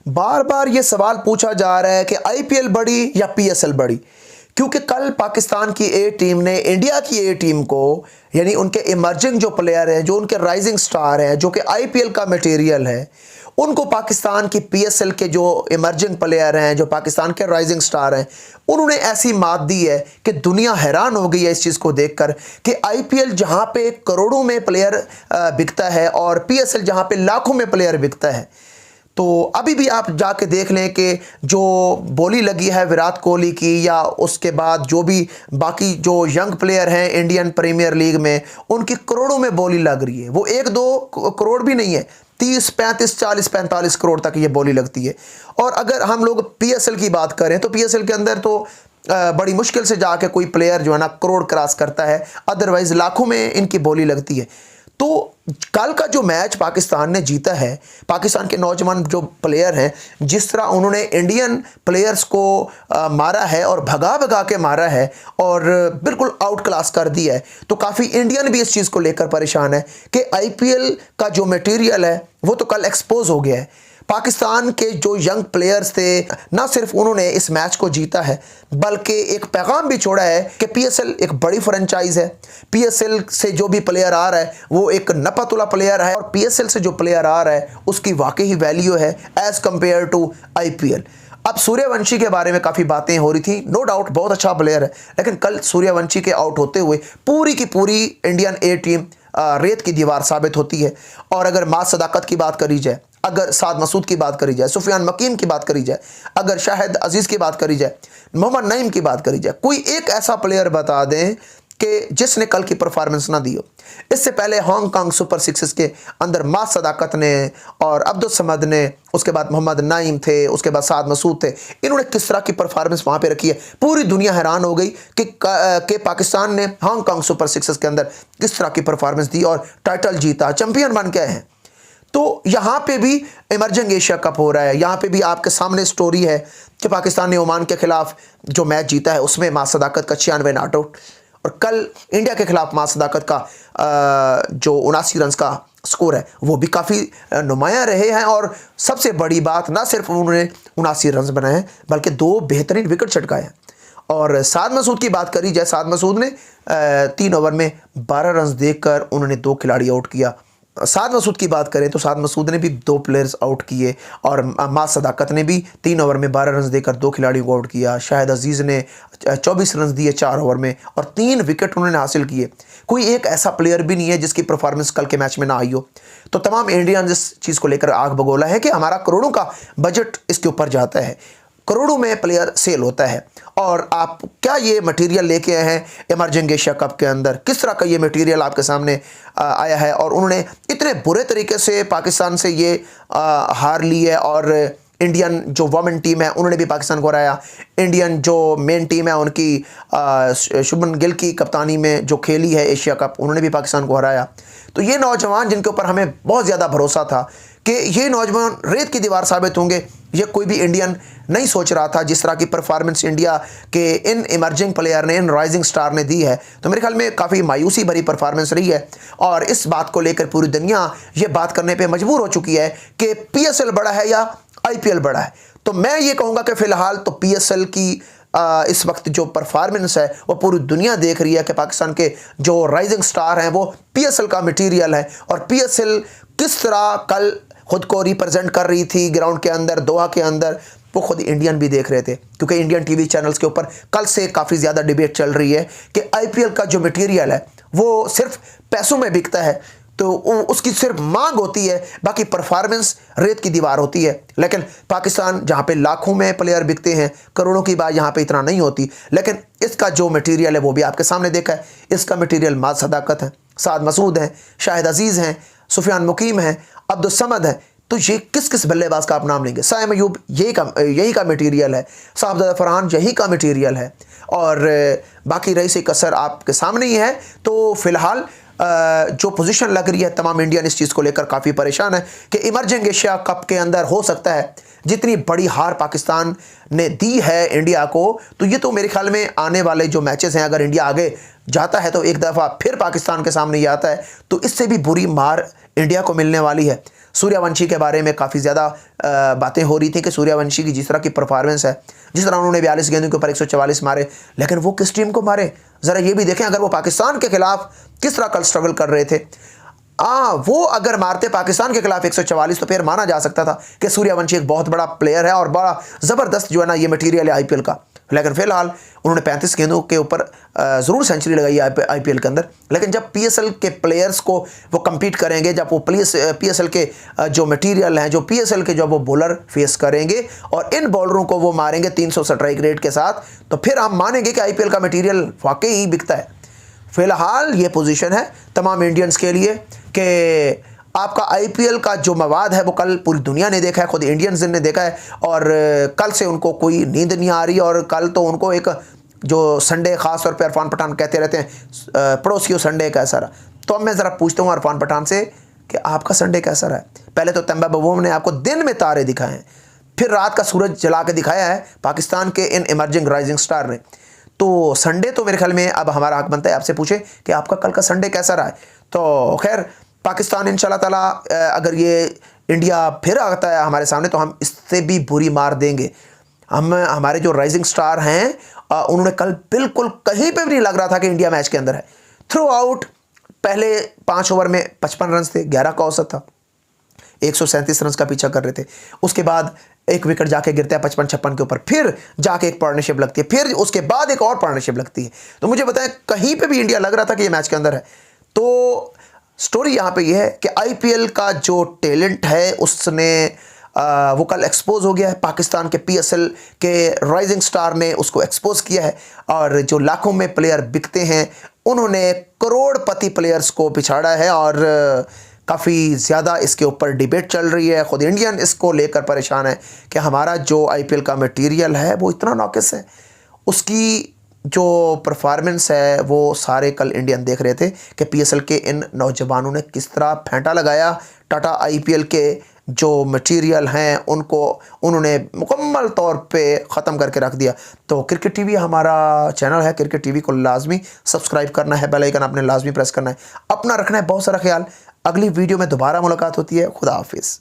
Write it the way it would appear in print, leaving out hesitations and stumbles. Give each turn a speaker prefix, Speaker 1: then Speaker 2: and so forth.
Speaker 1: बार बार ये सवाल पूछा जा रहा है कि आईपीएल बड़ी या पीएसएल बड़ी, क्योंकि कल पाकिस्तान की ए टीम ने इंडिया की ए टीम को, यानी उनके इमर्जिंग जो प्लेयर हैं, जो उनके राइजिंग स्टार हैं, जो कि आईपीएल का मटेरियल है, उनको पाकिस्तान की पीएसएल के जो इमर्जिंग प्लेयर हैं, जो पाकिस्तान के राइजिंग स्टार हैं, उन्होंने ऐसी मात दी है कि दुनिया हैरान हो गई है इस चीज़ को देखकर कि आईपीएल जहां पे करोड़ों में प्लेयर बिकता है और पीएसएल जहां पे लाखों में प्लेयर बिकता है। तो अभी भी आप जाके देख लें कि जो बोली लगी है विराट कोहली की, या उसके बाद जो भी बाकी जो यंग प्लेयर हैं इंडियन प्रीमियर लीग में, उनकी करोड़ों में बोली लग रही है। वो 1-2 करोड़ भी नहीं है, 30, 35, 40, 45 करोड़ तक ये बोली लगती है। और अगर हम लोग पीएसएल की बात करें तो पीएसएल के अंदर तो बड़ी मुश्किल से जाके कोई प्लेयर जो है ना करोड़ क्रॉस करता है, अदरवाइज लाखों में इनकी बोली लगती है। तो कल का जो मैच पाकिस्तान ने जीता है, पाकिस्तान के नौजवान जो प्लेयर हैं, जिस तरह उन्होंने इंडियन प्लेयर्स को मारा है और भगा भगा के मारा है और बिल्कुल आउट क्लास कर दिया है, तो काफ़ी इंडियन भी इस चीज़ को लेकर परेशान है कि आईपीएल का जो मटेरियल है वो तो कल एक्सपोज हो गया है। पाकिस्तान के जो यंग प्लेयर्स थे, ना सिर्फ उन्होंने इस मैच को जीता है बल्कि एक पैगाम भी छोड़ा है कि पीएसएल एक बड़ी फ्रेंचाइज है। पीएसएल से जो भी प्लेयर आ रहा है वो एक नपतुला प्लेयर है, और पीएसएल से जो प्लेयर आ रहा है उसकी वाकई वैल्यू है एज कंपेयर टू आईपीएल। अब सूर्यवंशी के बारे में काफ़ी बातें हो रही थी, नो डाउट बहुत अच्छा प्लेयर है, लेकिन कल सूर्यवंशी के आउट होते हुए पूरी की पूरी इंडियन ए टीम रेत की दीवार साबित होती है। और अगर मास सदाकत की बात करी जाए, अगर साद मसूद की बात करी जाए, सुफियान मकीम की बात करी जाए, अगर शाहिद अजीज़ की बात करी जाए, मोहम्मद नईम की बात करी जाए, कोई एक ऐसा प्लेयर बता दें कि जिसने कल की परफॉर्मेंस ना दी हो। इससे पहले हांगकांग सुपर सिक्सेस के अंदर मास सदाकत ने और अब्दुल समद ने, उसके बाद मोहम्मद नईम थे, उसके बाद साद मसूद थे, इन्होंने किस तरह की परफॉर्मेंस वहाँ पे रखी है। पूरी दुनिया हैरान हो गई कि पाकिस्तान ने हांगकांग सुपर सिक्सेस के अंदर किस तरह की परफॉर्मेंस दी और टाइटल जीता, चैंपियन बन के आए हैं। तो यहाँ पे भी इमर्जिंग एशिया कप हो रहा है, यहाँ पे भी आपके सामने स्टोरी है कि पाकिस्तान ने ओमान के खिलाफ जो मैच जीता है उसमें मास सदाकत का 96 नॉट आउट, और कल इंडिया के खिलाफ मास सदाकत का जो 79 रन का स्कोर है वो भी काफ़ी नुमाया रहे हैं। और सबसे बड़ी बात, ना सिर्फ उन्होंने 79 रन बनाए हैं बल्कि 2 बेहतरीन विकेट छटकाए हैं। और साद मसूद की बात करी जाए, साद मसूद ने 3 ओवर में 12 रन देकर उन्होंने 2 खिलाड़ी आउट किया। साद मसूद की बात करें तो साद मसूद ने भी 2 प्लेयर्स आउट किए, और मास सदाकत ने भी 3 ओवर में 12 रन देकर 2 खिलाड़ियों को आउट किया। शाहिद अजीज़ ने 24 रन दिए 4 ओवर में और 3 विकेट उन्होंने हासिल किए। कोई एक ऐसा प्लेयर भी नहीं है जिसकी परफॉर्मेंस कल के मैच में ना आई हो। तो तमाम इंडियंस इस चीज़ को लेकर आग बगोला है कि हमारा करोड़ों का बजट इसके ऊपर जाता है, करोड़ों में प्लेयर सेल होता है, और आप क्या ये मटेरियल लेके आए हैं इमर्जिंग एशिया कप के अंदर, किस तरह का ये मटेरियल आपके सामने आया है। और उन्होंने इतने बुरे तरीके से पाकिस्तान से ये हार ली है, और इंडियन जो वुमेन टीम है उन्होंने भी पाकिस्तान को हराया। इंडियन जो मेन टीम है उनकी शुभमन गिल की कप्तानी में जो खेली है एशिया कप, उन्होंने भी पाकिस्तान को हराया। तो ये नौजवान जिनके ऊपर हमें बहुत ज़्यादा भरोसा था कि ये नौजवान रेत की दीवार साबित होंगे, ये कोई भी इंडियन नहीं सोच रहा था। जिस तरह की परफॉर्मेंस इंडिया के इन इमर्जिंग प्लेयर ने, इन राइजिंग स्टार ने दी है, तो मेरे ख्याल में काफ़ी मायूसी भरी परफॉर्मेंस रही है। और इस बात को लेकर पूरी दुनिया ये बात करने पे मजबूर हो चुकी है कि पीएसएल बड़ा है या आईपीएल बड़ा है। तो मैं ये कहूँगा कि फ़िलहाल तो पीएसएल की इस वक्त जो परफॉर्मेंस है वो पूरी दुनिया देख रही है कि पाकिस्तान के जो राइजिंग स्टार हैं वो पीएसएल का मटेरियल है। और पीएसएल किस तरह कल खुद को रिप्रेजेंट कर रही थी ग्राउंड के अंदर, दोहा के अंदर, वो खुद इंडियन भी देख रहे थे, क्योंकि इंडियन टीवी चैनल्स के ऊपर कल से काफ़ी ज़्यादा डिबेट चल रही है कि आईपीएल का जो मटेरियल है वो सिर्फ पैसों में बिकता है, तो उसकी सिर्फ मांग होती है, बाकी परफॉर्मेंस रेत की दीवार होती है। लेकिन पाकिस्तान जहाँ पे लाखों में प्लेयर बिकते हैं, करोड़ों की बात यहाँ पे इतना नहीं होती। लेकिन इसका जो मटेरियल है वो भी आपके सामने देखा है। इसका मटेरियल मास सदाकत है, साद मसूद हैं, शाहिद अजीज़ हैं, सुफियान मुकीम हैं, अब्दुल समद है। तो ये किस किस बल्लेबाज का आप नाम लेंगे? साइम अयूब यही का मटेरियल है, साहबजादा फरहान यही का मटेरियल है, और बाकी रईस कसर आपके सामने ही है। तो फिलहाल जो पोजीशन लग रही है, तमाम इंडियन इस चीज़ को लेकर काफ़ी परेशान है कि इमर्जिंग एशिया कप के अंदर हो सकता है जितनी बड़ी हार पाकिस्तान ने दी है इंडिया को, तो ये तो मेरे ख्याल में आने वाले जो मैचेस हैं, अगर इंडिया आगे जाता है तो एक दफ़ा फिर पाकिस्तान के सामने ये आता है, तो इससे भी बुरी मार इंडिया को मिलने वाली है। सूर्यवंशी के बारे में काफ़ी ज़्यादा बातें हो रही थी कि सूर्यवंशी की जिस तरह की परफॉर्मेंस है, जिस तरह उन्होंने 42 गेंदों के ऊपर 144 मारे, लेकिन वो किस टीम को मारे ज़रा ये भी देखें। अगर वो पाकिस्तान के खिलाफ किस तरह कल स्ट्रगल कर रहे थे, वो अगर मारते पाकिस्तान के खिलाफ 144 तो फिर माना जा सकता था कि सूर्यवंशी एक बहुत बड़ा प्लेयर है और बड़ा ज़बरदस्त जो है ना ये मटेरियल है आईपीएल का। लेकिन फिलहाल उन्होंने 35 गेंदों के ऊपर ज़रूर सेंचुरी लगाई है आईपीएल के अंदर, लेकिन जब पीएसएल के प्लेयर्स को वो कम्पीट करेंगे, जब वो पीएसएल के जो मटेरियल हैं, जो पीएसएल के जो वो बॉलर फेस करेंगे और इन बॉलरों को वो मारेंगे 300 स्ट्राइक रेट के साथ, तो फिर हम मानेंगे कि आईपीएल का मटेरियल वाकई ही बिकता है। फिलहाल ये पोजीशन है तमाम इंडियंस के लिए कि आपका आईपीएल का जो मवाद है वो कल पूरी दुनिया ने देखा है, खुद इंडियंस ने देखा है, और कल से उनको कोई नींद नहीं आ रही। और कल तो उनको एक जो संडे ख़ास तौर पे इरफान पठान कहते रहते हैं पड़ोसियों संडे कैसा रहा, तो अब मैं ज़रा पूछता हूँ इरफान पठान से कि आपका संडे कैसा रहा है। पहले तो तंबा बबूम ने आपको दिन में तारे दिखाए हैं, फिर रात का सूरज जला के दिखाया है पाकिस्तान के इन इमर्जिंग राइजिंग स्टार ने। तो संडे तो मेरे ख्याल में अब हमारा हक बनता है आपसे पूछे कि आपका कल का संडे कैसा रहा है। तो खैर पाकिस्तान इंशाल्लाह ताला अगर ये इंडिया फिर आता है हमारे सामने तो हम इससे भी बुरी मार देंगे। हमारे जो राइजिंग स्टार हैं उन्होंने कल बिल्कुल कहीं पे भी नहीं लग रहा था कि इंडिया मैच के अंदर है। थ्रू आउट पहले 5 ओवर में 55 रन थे, 11 का औसत था, 137 रन का पीछा कर रहे थे। उसके बाद एक विकेट जाके गिरता है 55-56 के ऊपर, फिर जाके एक पार्टनरशिप लगती है, फिर उसके बाद एक और पार्टनरशिप लगती है। तो मुझे बताएं कहीं पे भी इंडिया लग रहा था कि ये मैच के अंदर है। तो स्टोरी यहाँ पे ये है कि आईपीएल का जो टैलेंट है उसने वो कल एक्सपोज हो गया है। पाकिस्तान के पीएसएल के राइजिंग स्टार ने उसको एक्सपोज किया है, और जो लाखों में प्लेयर बिकते हैं उन्होंने करोड़पति प्लेयर्स को पिछाड़ा है, और काफ़ी ज़्यादा इसके ऊपर डिबेट चल रही है। खुद इंडियन इसको लेकर परेशान है कि हमारा जो आईपीएल का मटेरियल है वो इतना नाकिस है, उसकी जो परफॉर्मेंस है वो सारे कल इंडियन देख रहे थे कि पीएसएल के इन नौजवानों ने किस तरह फेंटा लगाया। टाटा आईपीएल के जो मटेरियल हैं उनको उन्होंने मुकम्मल तौर पे ख़त्म करके रख दिया। तो क्रिकेट टीवी हमारा चैनल है, क्रिकेट टीवी को लाजमी सब्सक्राइब करना है, बेल आइकन आपने लाजमी प्रेस करना है, अपना रखना है बहुत सारा ख्याल। अगली वीडियो में दोबारा मुलाकात होती है। खुदा हाफिज़।